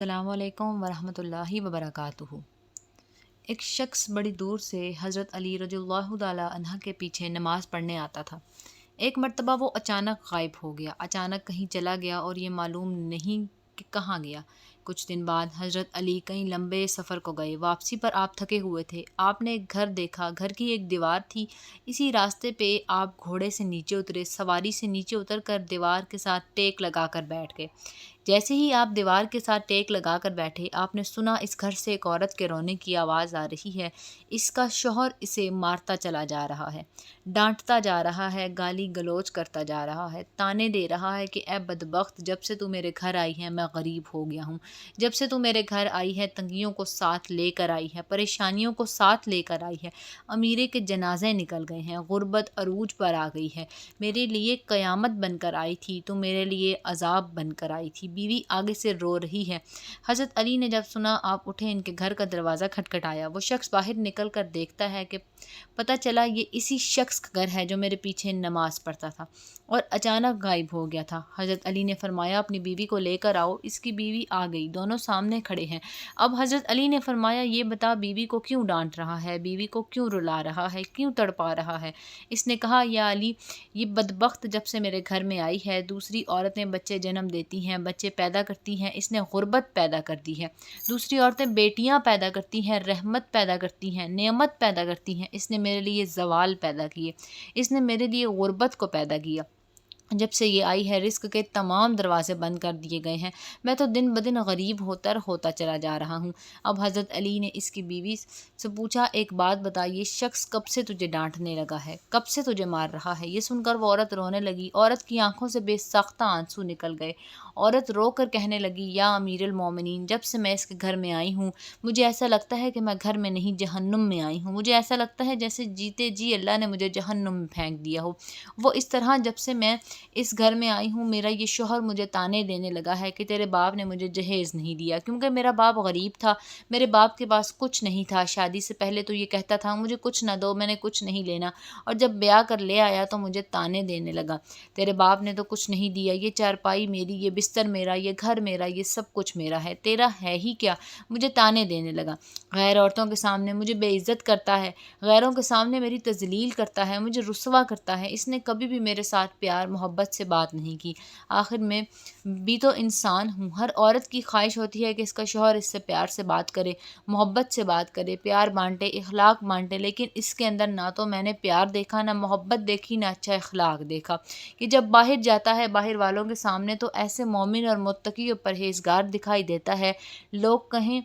السلام علیکم ورحمۃ اللہ وبرکاتہ۔ ایک شخص بڑی دور سے حضرت علی رضی اللہ تعالیٰ عنہ کے پیچھے نماز پڑھنے آتا تھا۔ ایک مرتبہ وہ اچانک غائب ہو گیا، اچانک کہیں چلا گیا اور یہ معلوم نہیں کہ کہاں گیا۔ کچھ دن بعد حضرت علی کہیں لمبے سفر کو گئے۔ واپسی پر آپ تھکے ہوئے تھے۔ آپ نے ایک گھر دیکھا، گھر کی ایک دیوار تھی۔ اسی راستے پہ آپ گھوڑے سے نیچے اترے، سواری سے نیچے اتر کر دیوار کے ساتھ ٹیک لگا کر بیٹھ گئے۔ جیسے ہی آپ دیوار کے ساتھ ٹیک لگا کر بیٹھے، آپ نے سنا اس گھر سے ایک عورت کے رونے کی آواز آ رہی ہے۔ اس کا شوہر اسے مارتا چلا جا رہا ہے، ڈانٹتا جا رہا ہے، گالی گلوچ کرتا جا رہا ہے، تانے دے رہا ہے کہ اے بدبخت، جب سے تو میرے گھر آئی ہے میں غریب ہو گیا ہوں۔ جب سے تو میرے گھر آئی ہے تنگیوں کو ساتھ لے کر آئی ہے، پریشانیوں کو ساتھ لے کر آئی ہے، امیرے کے جنازے نکل گئے ہیں، غربت عروج پر آ گئی ہے۔ میرے لیے قیامت بن کر آئی تھی تو میرے لیے عذاب بن کر آئی تھی۔ بیوی آگے سے رو رہی ہے۔ حضرت علی نے جب سنا، آپ اٹھے، ان کے گھر کا دروازہ کھٹکھٹایا۔ وہ شخص باہر نکل کر دیکھتا ہے کہ پتہ چلا یہ اسی شخص کا گھر ہے جو میرے پیچھے نماز پڑھتا تھا اور اچانک غائب ہو گیا تھا۔ حضرت علی نے فرمایا اپنی بیوی کو لے کر آؤ۔ اس کی بیوی آ گئی، دونوں سامنے کھڑے ہیں۔ اب حضرت علی نے فرمایا یہ بتا بیوی کو کیوں ڈانٹ رہا ہے، بیوی کو کیوں رلا رہا ہے، کیوں تڑپا رہا ہے؟ اس نے کہا یا علی، یہ بدبخت جب سے میرے گھر میں آئی ہے، دوسری عورتیں بچے جنم دیتی ہیں، بچے پیدا کرتی ہیں، اس نے غربت پیدا کر دی ہے۔ دوسری عورتیں بیٹیاں پیدا کرتی ہیں، رحمت پیدا کرتی ہیں، نعمت پیدا کرتی ہیں، اس نے میرے لیے زوال پیدا کیے، اس نے میرے لیے غربت کو پیدا کیا۔ جب سے یہ آئی ہے رزق کے تمام دروازے بند کر دیے گئے ہیں، میں تو دن بدن غریب ہوتا چلا جا رہا ہوں۔ اب حضرت علی نے اس کی بیوی سے پوچھا ایک بات بتا، یہ شخص کب سے تجھے ڈانٹنے لگا ہے، کب سے تجھے مار رہا ہے؟ یہ سن کر وہ عورت رونے لگی۔ عورت کی آنکھوں سے بے ساختہ آنسو نکل گئے۔ عورت رو کر کہنے لگی یا امیر المومنین، جب سے میں اس کے گھر میں آئی ہوں مجھے ایسا لگتا ہے کہ میں گھر میں نہیں جہنم میں آئی ہوں۔ مجھے ایسا لگتا ہے جیسے جیتے جی اللہ نے مجھے جہنم میں پھینک دیا ہو۔ وہ اس طرح جب سے میں اس گھر میں آئی ہوں میرا یہ شوہر مجھے تانے دینے لگا ہے کہ تیرے باپ نے مجھے جہیز نہیں دیا، کیونکہ میرا باپ غریب تھا، میرے باپ کے پاس کچھ نہیں تھا۔ شادی سے پہلے تو یہ کہتا تھا مجھے کچھ نہ دو، میں نے کچھ نہیں لینا، اور جب بیاہ کر لے آیا تو مجھے تانے دینے لگا، تیرے باپ نے تو کچھ نہیں دیا، یہ چارپائی میری، یہ بستر میرا، یہ گھر میرا، یہ سب کچھ میرا ہے، تیرا ہے ہی کیا؟ مجھے تانے دینے لگا، غیر عورتوں کے سامنے مجھے بے عزت کرتا ہے، غیروں کے سامنے میری تذلیل کرتا ہے، مجھے رسوا کرتا ہے۔ اس نے کبھی بھی میرے ساتھ پیار محبت سے بات نہیں کی۔ آخر میں بھی تو انسان ہوں، ہر عورت کی خواہش ہوتی ہے کہ اس کا شوہر اس سے پیار سے بات کرے، محبت سے بات کرے، پیار بانٹے، اخلاق بانٹے، لیکن اس کے اندر نہ تو میں نے پیار دیکھا، نہ محبت دیکھی، نہ اچھا اخلاق دیکھا، کہ جب باہر جاتا ہے باہر والوں کے سامنے تو ایسے مومن اور متقی اور پرہیزگار دکھائی دیتا ہے، لوگ کہیں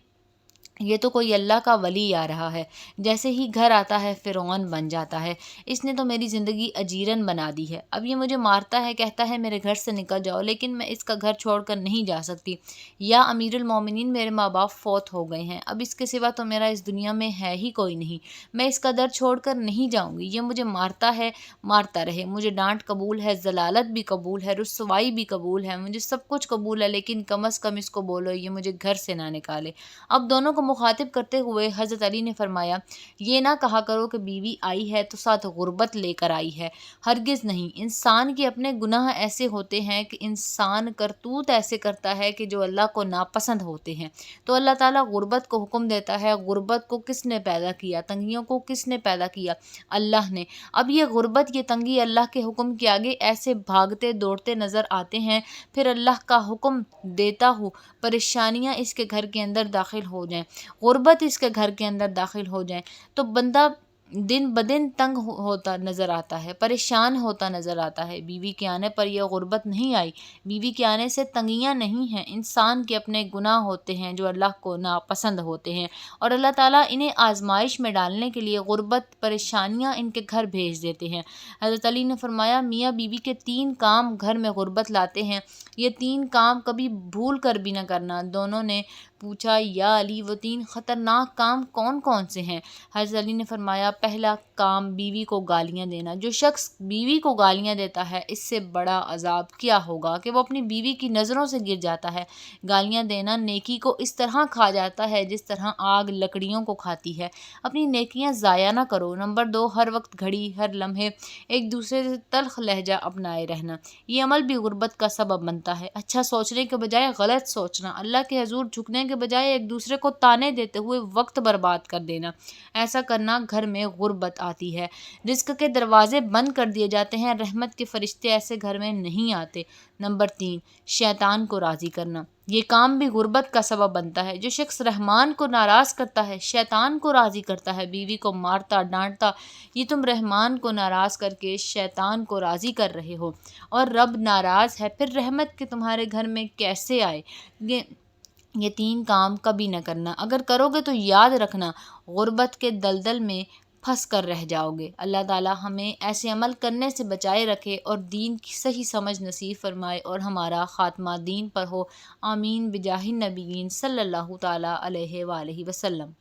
یہ تو کوئی اللہ کا ولی آ رہا ہے، جیسے ہی گھر آتا ہے فرعون بن جاتا ہے۔ اس نے تو میری زندگی اجیرن بنا دی ہے۔ اب یہ مجھے مارتا ہے، کہتا ہے میرے گھر سے نکل جاؤ، لیکن میں اس کا گھر چھوڑ کر نہیں جا سکتی۔ یا امیر المومنین، میرے ماں باپ فوت ہو گئے ہیں، اب اس کے سوا تو میرا اس دنیا میں ہے ہی کوئی نہیں، میں اس کا در چھوڑ کر نہیں جاؤں گی۔ یہ مجھے مارتا ہے، مارتا رہے، مجھے ڈانٹ قبول ہے، ذلالت بھی قبول ہے، رسوائی بھی قبول ہے، مجھے سب کچھ قبول ہے، لیکن کم از کم اس کو بولو یہ مجھے گھر سے نہ نکالے۔ اب دونوں کو مخاطب کرتے ہوئے حضرت علی نے فرمایا یہ نہ کہا کرو کہ بیوی آئی ہے تو ساتھ غربت لے کر آئی ہے، ہرگز نہیں۔ انسان کے اپنے گناہ ایسے ہوتے ہیں کہ انسان کرتوت ایسے کرتا ہے کہ جو اللہ کو ناپسند ہوتے ہیں، تو اللہ تعالیٰ غربت کو حکم دیتا ہے۔ غربت کو کس نے پیدا کیا؟ تنگیوں کو کس نے پیدا کیا؟ اللہ نے۔ اب یہ غربت، یہ تنگی اللہ کے حکم کے آگے ایسے بھاگتے دوڑتے نظر آتے ہیں، پھر اللہ کا حکم دیتا ہو پریشانیاں اس کے گھر کے اندر داخل ہو جائیں، غربت اس کے گھر کے اندر داخل ہو جائیں، تو بندہ دن بدن تنگ ہوتا نظر آتا ہے، پریشان ہوتا نظر آتا ہے۔ بیوی کے آنے پر یہ غربت نہیں آئی، بیوی کے آنے سے تنگیاں نہیں ہیں، انسان کے اپنے گناہ ہوتے ہیں جو اللہ کو ناپسند ہوتے ہیں، اور اللہ تعالیٰ انہیں آزمائش میں ڈالنے کے لیے غربت، پریشانیاں ان کے گھر بھیج دیتے ہیں۔ حضرت علی نے فرمایا میاں بیوی کے 3 کام گھر میں غربت لاتے ہیں، یہ 3 کام کبھی بھول کر بھی نہ کرنا۔ دونوں نے پوچھا یا علی وہ 3 خطرناک کام کون کون سے ہیں؟ حضرت علی نے فرمایا پہلا کام بیوی کو گالیاں دینا۔ جو شخص بیوی کو گالیاں دیتا ہے اس سے بڑا عذاب کیا ہوگا کہ وہ اپنی بیوی کی نظروں سے گر جاتا ہے۔ گالیاں دینا نیکی کو اس طرح کھا جاتا ہے جس طرح آگ لکڑیوں کو کھاتی ہے۔ اپنی نیکیاں ضائع نہ کرو۔ نمبر 2، ہر وقت گھڑی ہر لمحے ایک دوسرے سے تلخ لہجہ اپنائے رہنا۔ یہ عمل بھی غربت کا سبب بنتا ہے۔ اچھا سوچنے کے بجائے غلط سوچنا، اللہ کے حضور جھکنے کے بجائے ایک دوسرے کو تانے دیتے ہوئے وقت برباد کر دینا، ایسا کرنا گھر میں غربت آتی ہے۔ رزق کے دروازے بند کر دیے جاتے ہیں، رحمت کے فرشتے ایسے گھر میں نہیں آتے۔ نمبر 3، شیطان کو راضی کرنا۔ یہ کام بھی غربت کا سبب بنتا ہے۔ جو شخص رحمان کو ناراض کرتا ہے شیطان کو راضی کرتا ہے۔ بیوی کو مارتا ڈانٹتا، یہ تم رحمان کو ناراض کر کے شیطان کو راضی کر رہے ہو، اور رب ناراض ہے، پھر رحمت کے تمہارے گھر میں کیسے آئے؟ یہ 3 کام کبھی نہ کرنا، اگر کرو گے تو یاد رکھنا غربت کے دلدل میں پھنس کر رہ جاؤ گے۔ اللہ تعالی ہمیں ایسے عمل کرنے سے بچائے رکھے اور دین کی صحیح سمجھ نصیب فرمائے اور ہمارا خاتمہ دین پر ہو۔ آمین بجاہ النبیین صلی اللہ تعالی علیہ وآلہ وسلم۔